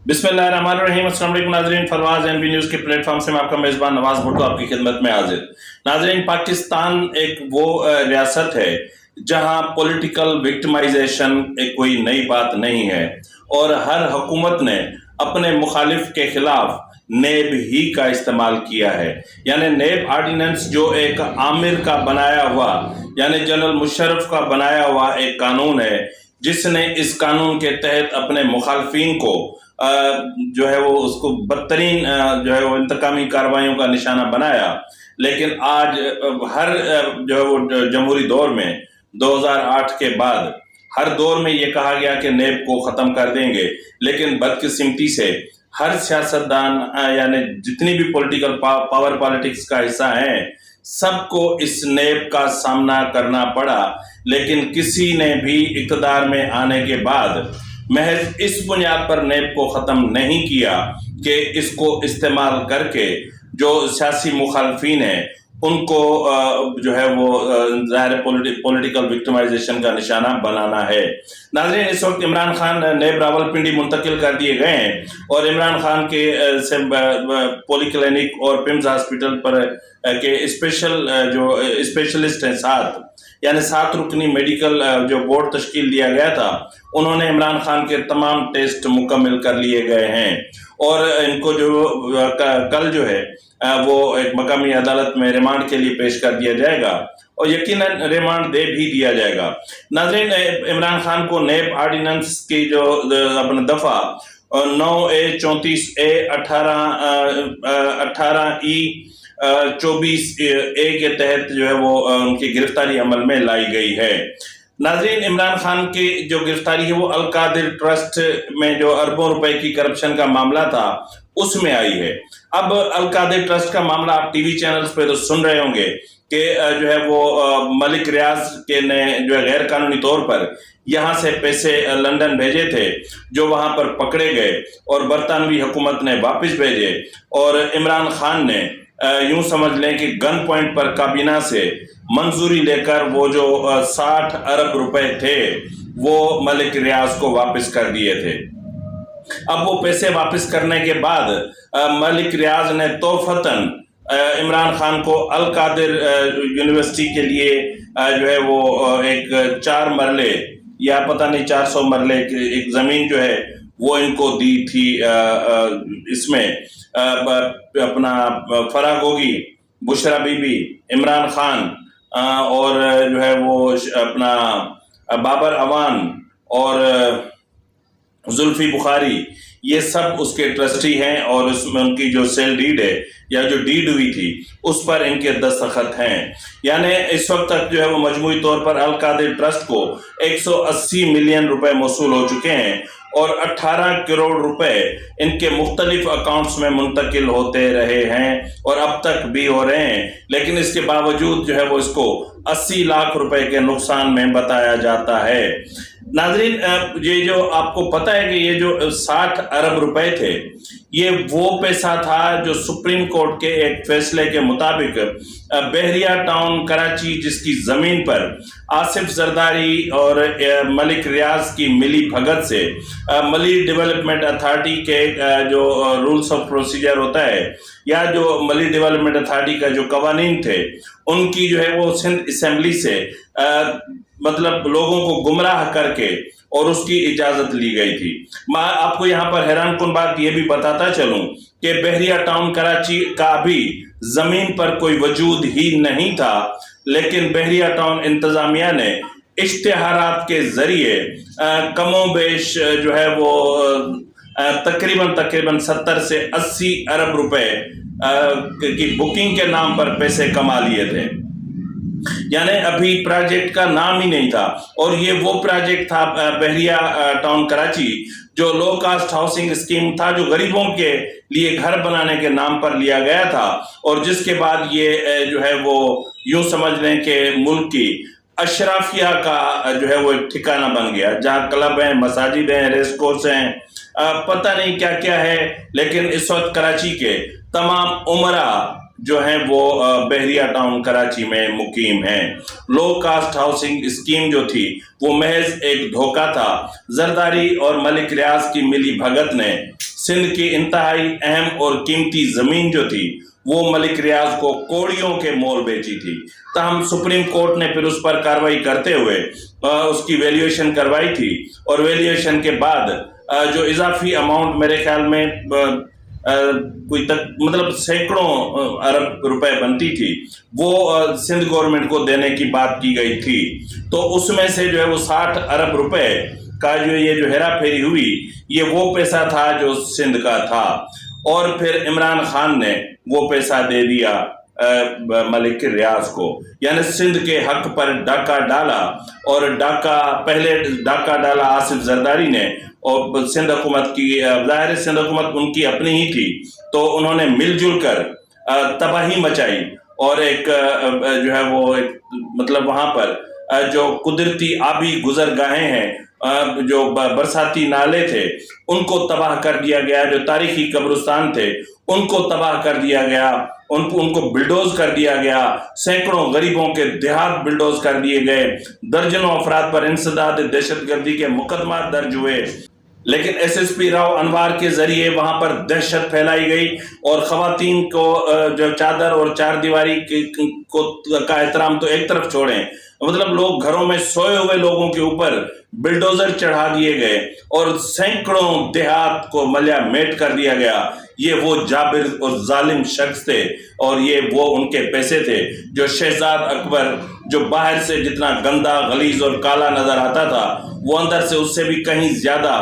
बिस्मिल्लाहिर्रहमानिर्रहीम। अस्सलाम वालेकुम नाज़रीन, फरवाज एनबी न्यूज़ के प्लेटफॉर्म से मैं आपका मेज़बान नवाज भुट्टो आपकी खिदमत में हाजिर। नाज़रीन, पाकिस्तान एक वो रियासत है जहां पॉलिटिकल विक्टिमाइजेशन एक कोई नई बात नहीं है और हर हुकूमत ने अपने मुखालिफ के खिलाफ नेब ही का इस्तेमाल किया है। यानी नेब आर्डिनेंस जो एक आमिर का बनाया हुआ, यानी जनरल मुशर्रफ का बनाया हुआ एक कानून है, जिसने इस कानून के तहत अपने मुखालफिन को जो है वो उसको बदतरीन जो है वो इंतकामी कार्रवाइयों का निशाना बनाया। लेकिन आज हर जो है वो जमहूरी दौर में 2008 के बाद हर दौर में ये कहा गया कि नेब को ख़त्म कर देंगे, लेकिन बदकिस्मती से हर सियासतदान यानी जितनी भी पॉलिटिकल पावर पॉलिटिक्स का हिस्सा है, सबको इस नेब का सामना करना पड़ा। लेकिन किसी ने भी इक़्तिदार में आने के बाद महज इस बुनियाद पर नेब को ख़त्म नहीं किया कि इसको इस्तेमाल करके जो सियासी मुखालफिन हैं उनको जो है वो ज़ाहिर पॉलिटिकल विक्टिमाइजेशन का निशाना बनाना है। नाज़रीन, इस वक्त इमरान खान नेब रावलपिंडी मुंतकिल कर दिए गए हैं और इमरान खान के से पॉली क्लिनिक और पिम्स हॉस्पिटल पर के स्पेशल जो स्पेशलिस्ट हैं यानी 7 रुकनी मेडिकल जो बोर्ड तश्कील दिया गया था, उन्होंने इमरान खान के तमाम टेस्ट मुकम्मल कर लिए गए हैं और इनको जो कल जो है वो एक मकामी अदालत में रिमांड के लिए पेश कर दिया जाएगा और यकीनन रिमांड दे भी दिया जाएगा। नाज़रीन, इमरान खान को नेब आर्डिनेंस की जो अपना दफा 9A 34A 18E 24A के तहत जो है वो उनकी गिरफ्तारी अमल में लाई गई है। नाज़रीन, इमरान खान की जो गिरफ्तारी है वो अल कादिर ट्रस्ट में जो अरबों रुपए की करप्शन का मामला था उसमें आई है। अब अल कादिर ट्रस्ट का मामला आप टीवी चैनल्स पे तो सुन रहे होंगे कि जो है वो मलिक रियाज के ने जो है गैर कानूनी तौर पर यहाँ से पैसे लंदन भेजे थे, जो वहां पर पकड़े गए और बरतानवी हुकूमत ने वापस भेजे और इमरान खान ने यूं समझ लें कि गन पॉइंट पर काबीना से मंजूरी लेकर वो जो 60 अरब रुपए थे वो मलिक रियाज को वापस कर दिए थे। अब वो पैसे वापस करने के बाद मलिक रियाज ने तोहफतन इमरान खान को अल कादिर यूनिवर्सिटी के लिए जो है वो एक 4 मरले या पता नहीं 400 मरले एक जमीन जो है वो इनको दी थी। इसमें अपना फरागोगी, बुशरा बीबी, इमरान खान और जो है वो अपना बाबर अवान और जुल्फी बुखारी, ये सब उसके ट्रस्टी हैं और उसमें उनकी जो सेल डीड है या जो डीड हुई थी उस पर इनके दस्तखत हैं। यानी इस वक्त तक जो है वो मजमूई तौर पर अल कादिर ट्रस्ट को 180 मिलियन रुपए मौसूल हो चुके हैं और 18 करोड़ रुपए इनके मुख्तलिफ अकाउंट्स में मुंतकिल होते रहे हैं और अब तक भी हो रहे हैं। लेकिन इसके बावजूद जो है वो इसको 80 लाख रुपए के नुकसान में बताया जाता है। नाजरीन, ये जो आपको पता है कि ये जो 60 अरब रुपए थे, ये वो पैसा था जो सुप्रीम कोर्ट के एक फैसले के मुताबिक बहरिया टाउन कराची, जिसकी जमीन पर आसिफ जरदारी और मलिक रियाज की मिली भगत से मली डेवलपमेंट अथॉरिटी के जो रूल्स ऑफ प्रोसीजर होता है या जो मली डेवलपमेंट अथॉरिटी का जो कवानीन थे उनकी जो है वो सिंध असेंबली से मतलब लोगों को गुमराह करके और उसकी इजाजत ली गई थी। मैं आपको यहाँ पर हैरान कुन बात ये भी बताता चलूं कि बहरिया टाउन कराची का भी जमीन पर कोई वजूद ही नहीं था, लेकिन बहरिया टाउन इंतजामिया ने इश्तिहारात के जरिए कमोबेश जो है वो तकरीबन 70 से 80 अरब रुपए की बुकिंग के नाम पर पैसे कमा लिए थे। यानी अभी प्रोजेक्ट का नाम ही नहीं था और ये वो प्रोजेक्ट था बहरिया टाउन कराची जो लो कास्ट हाउसिंग स्कीम था, जो गरीबों के लिए घर बनाने के नाम पर लिया गया था और जिसके बाद ये जो है वो यूं समझ लें कि मुल्क की अशराफिया का जो है वो एक ठिकाना बन गया, जहाँ क्लब हैं, मसाजिद हैं, रेस कोर्स हैं, पता नहीं क्या क्या है। लेकिन इस वक्त कराची के तमाम उमरा जो हैं वो बहरिया टाउन कराची में मुकीम हैं। लो कास्ट हाउसिंग स्कीम जो थी वो महज एक धोखा था। जरदारी और मलिक रियाज की मिली भगत ने सिंध की इंतहाई अहम और कीमती जमीन जो थी वो मलिक रियाज को कौड़ियों के मोल बेची थी। तहम सुप्रीम कोर्ट ने फिर उस पर कार्रवाई करते हुए उसकी वैल्यूएशन करवाई थी, और वैल्यूएशन के बाद जो इजाफी अमाउंट मेरे ख्याल में कोई तक मतलब सैकड़ों अरब रुपए बनती थी, वो सिंध गवर्नमेंट को देने की बात की गई थी। तो उसमें से जो है वो 60 अरब रुपए का ये जो हेरा फेरी हुई, ये वो पैसा था जो सिंध का था। और फिर इमरान खान ने वो पैसा दे दिया मलिक रियाज को, यानी सिंध के हक पर डाका डाला। और पहले डाका डाला आसिफ जरदारी ने, और सिंध हुकूमत की ज़ाहिर सिंध हुकूमत उनकी अपनी ही थी, तो उन्होंने मिलजुल कर तबाही मचाई। और एक जो है वो मतलब वहाँ पर जो कुदरती आबी गुजरगाहें हैं, जो बरसाती नाले थे, उनको तबाह कर दिया गया। जो तारीखी कब्रिस्तान थे उनको तबाह कर दिया गया, उनको बिल्डोज कर दिया गया। सैकड़ों गरीबों के देहात बिल्डोज कर दिए गए। दर्जनों अफराद पर इंसदाद दहशतगर्दी के मुकदमा दर्ज हुए। लेकिन एसएसपी राव अनवार के जरिए वहां पर दहशत फैलाई गई, और खवातीन को जो चादर और चार दीवारी का एहतराम तो एक तरफ छोड़ें, मतलब लोग घरों में सोए हुए लोगों के ऊपर बिल्डोजर चढ़ा दिए गए और सैकड़ों देहात को मलिया मेट कर दिया गया। ये वो जाबिर और जालिम शख्स थे, और ये वो उनके पैसे थे जो शहजाद अकबर, जो बाहर से जितना गंदा गलीज और काला नजर आता था, वो अंदर से उससे भी कहीं ज्यादा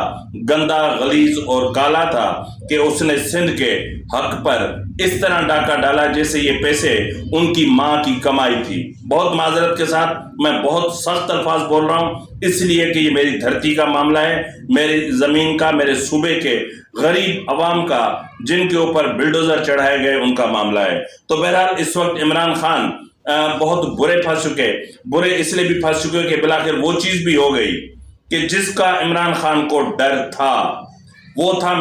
गंदा गलीज और काला था, कि उसने सिंध के हक पर इस तरह डाका डाला जैसे ये पैसे उनकी माँ की कमाई थी। बहुत माजरत के साथ मैं बहुत सख्त अल्फाज बोल रहा हूँ, इसलिए कि ये मेरी धरती का मामला है, मेरी जमीन का, मेरे सूबे के गरीब अवाम का, जिनके ऊपर बिल्डोजर चढ़ाए गए, उनका मामला है। तो बहरहाल इस वक्त इमरान खान बहुत बुरे फंस चुके, बुरे इसलिए भी फंस चुके कि बिलाखिर वो चीज भी हो गई कि जिसका इमरान खान को डर था, वो था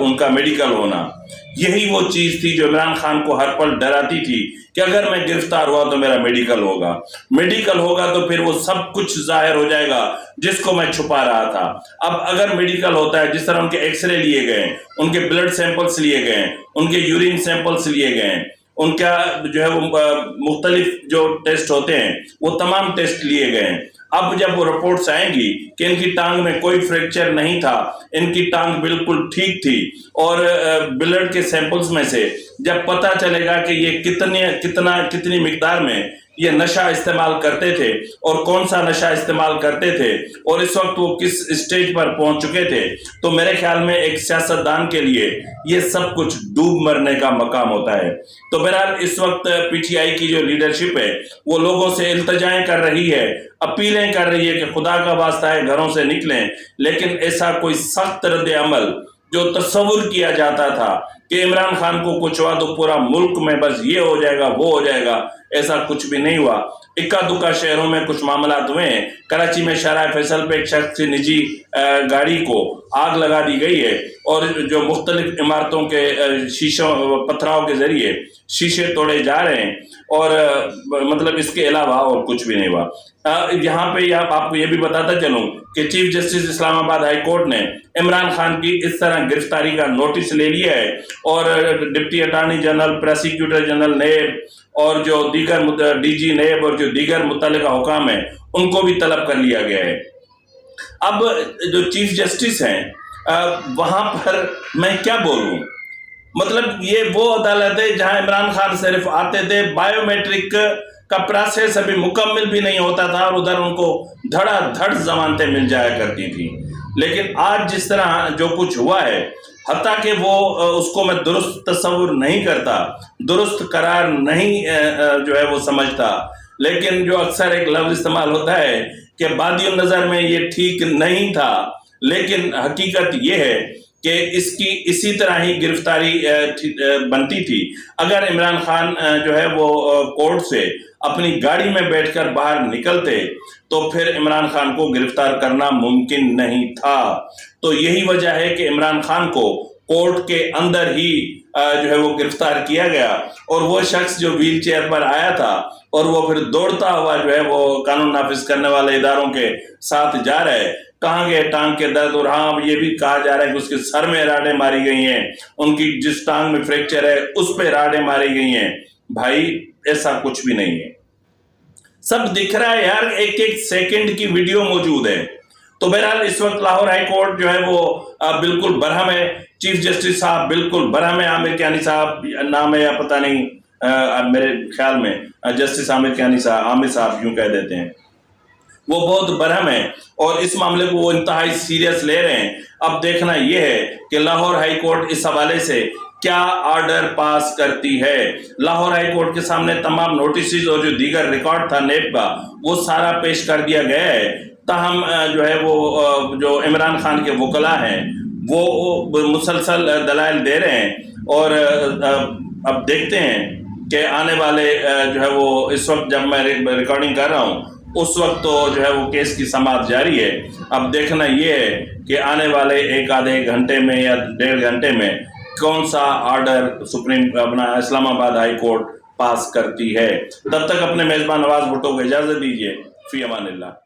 उनका मेडिकल होना। यही वो चीज थी जो इमरान खान को हर पल डराती थी कि अगर मैं गिरफ्तार हुआ तो मेरा मेडिकल होगा तो फिर वो सब कुछ जाहिर हो जाएगा जिसको मैं छुपा रहा था। अब अगर मेडिकल होता है, जिस तरह उनके एक्सरे लिए गए, उनके ब्लड सैंपल्स लिए गए, उनके यूरिन सैंपल्स लिए गए, उनका जो है वो मुख्तलिफ जो टेस्ट होते हैं वो तमाम टेस्ट लिए गए। अब जब वो रिपोर्ट्स आएंगी कि इनकी टांग में कोई फ्रैक्चर नहीं था, इनकी टांग बिल्कुल ठीक थी, और ब्लड के सैंपल्स में से जब पता चलेगा कि ये कितनी मिकदार में ये नशा इस्तेमाल करते थे और कौन सा नशा इस्तेमाल करते थे और इस वक्त वो किस स्टेज पर पहुंच चुके थे, तो मेरे ख्याल में एक सियासतदान के लिए ये सब कुछ डूब मरने का मकाम होता है। तो बहरहाल इस वक्त पीटीआई की जो लीडरशिप है वो लोगों से इल्तजाएं कर रही है, अपीलें कर रही है कि खुदा का वास्ता है घरों से निकलें, लेकिन ऐसा कोई सख्त रद्द अमल जो तस्वुर किया जाता था कि इमरान खान को कुछ हुआ तो पूरा मुल्क में बस ये हो जाएगा वो हो जाएगा, ऐसा कुछ भी नहीं हुआ। इक्का दुक्का शहरों में कुछ मामला हुए हैं। कराची में शाहराह फैसल पे एक शख्स की निजी गाड़ी को आग लगा दी गई है, और जो मुख्तलिफ इमारतों के शीशों पत्थरों के जरिए शीशे तोड़े जा रहे हैं, और मतलब इसके अलावा और कुछ भी नहीं हुआ। यहाँ पे आपको ये भी बताता चलूं कि chief justice Islamabad high court ने इमरान खान की इस तरह गिरफ्तारी का नोटिस ले लिया है, और deputy attorney general, prosecutor general नेब और जो दीगर डीजी नेब और जो दीगर मुतल्लिका हुकाम है उनको भी तलब कर लिया गया है। अब जो चीफ जस्टिस हैं वहां पर मैं क्या बोलूं, मतलब ये वो अदालत है जहां इमरान खान सिर्फ आते थे, बायोमेट्रिक का प्रोसेस अभी मुकम्मल भी नहीं होता था और उधर उनको धड़ाधड़ जमानतें मिल जाया करती थी। लेकिन आज जिस तरह जो कुछ हुआ है, हत्ता कि वो उसको मैं दुरुस्त तस्वुर नहीं करता, दुरुस्त करार नहीं जो है वो समझता, लेकिन जो अक्सर एक लफ्ज इस्तेमाल होता है कि बादियों नज़र में ये ठीक नहीं था, लेकिन हकीकत ये है कि इसकी इसी तरह ही गिरफ्तारी बनती थी। अगर इमरान खान जो है वो कोर्ट से अपनी गाड़ी में बैठकर बाहर निकलते तो फिर इमरान खान को गिरफ्तार करना मुमकिन नहीं था। तो यही वजह है कि इमरान खान को कोर्ट के अंदर ही جو ہے وہ گرفتار کیا گیا، اور وہ شخص جو ویل چیئر پر آیا تھا اور وہ پھر دوڑتا ہوا جو ہے وہ قانون نافذ کرنے والے اداروں کے ساتھ جا رہا ہے، کہاں گئے ٹانگ کے درد، اور ہاں یہ بھی کہا جا رہا ہے کہ اس کے سر میں راڑیں ماری گئی ہیں، ان کی جس ٹانگ میں فریکچر ہے اس پہ راڑیں ماری گئی ہیں۔ بھائی ایسا کچھ بھی نہیں ہے، سب دکھ رہا ہے یار، ایک ایک سیکنڈ کی ویڈیو موجود ہے۔ تو بہرحال اس وقت لاہور ہائی کورٹ جو ہے وہ بالکل برہم ہے، چیف جسٹس صاحب بالکل برہم ہے، عامر کیانی صاحب نام ہے یا پتہ نہیں، میرے خیال میں جسٹس عامر کیانی صاحب، عامر صاحب یوں کہہ دیتے ہیں، وہ بہت برہم ہے اور اس معاملے کو وہ انتہائی سیریس لے رہے ہیں۔ اب دیکھنا یہ ہے کہ لاہور ہائی کورٹ اس حوالے سے کیا آرڈر پاس کرتی ہے۔ لاہور ہائی کورٹ کے سامنے تمام نوٹسز اور جو دیگر ریکارڈ تھا نیب کا وہ سارا پیش کر دیا گیا ہے، تاہم جو ہے وہ جو عمران خان کے وکلاء ہیں وہ مسلسل دلائل دے رہے ہیں، اور اب دیکھتے ہیں کہ آنے والے جو ہے وہ اس وقت جب میں ریکارڈنگ کر رہا ہوں اس وقت تو جو ہے وہ کیس کی سماعت جاری ہے۔ اب دیکھنا یہ ہے کہ آنے والے ایک آدھے گھنٹے میں یا 1.5 گھنٹے میں کون سا آرڈر اپنا اسلام آباد ہائی کورٹ پاس کرتی ہے۔ تب تک اپنے میزبان نواز بھٹو کو اجازت دیجیے، فی امان اللہ۔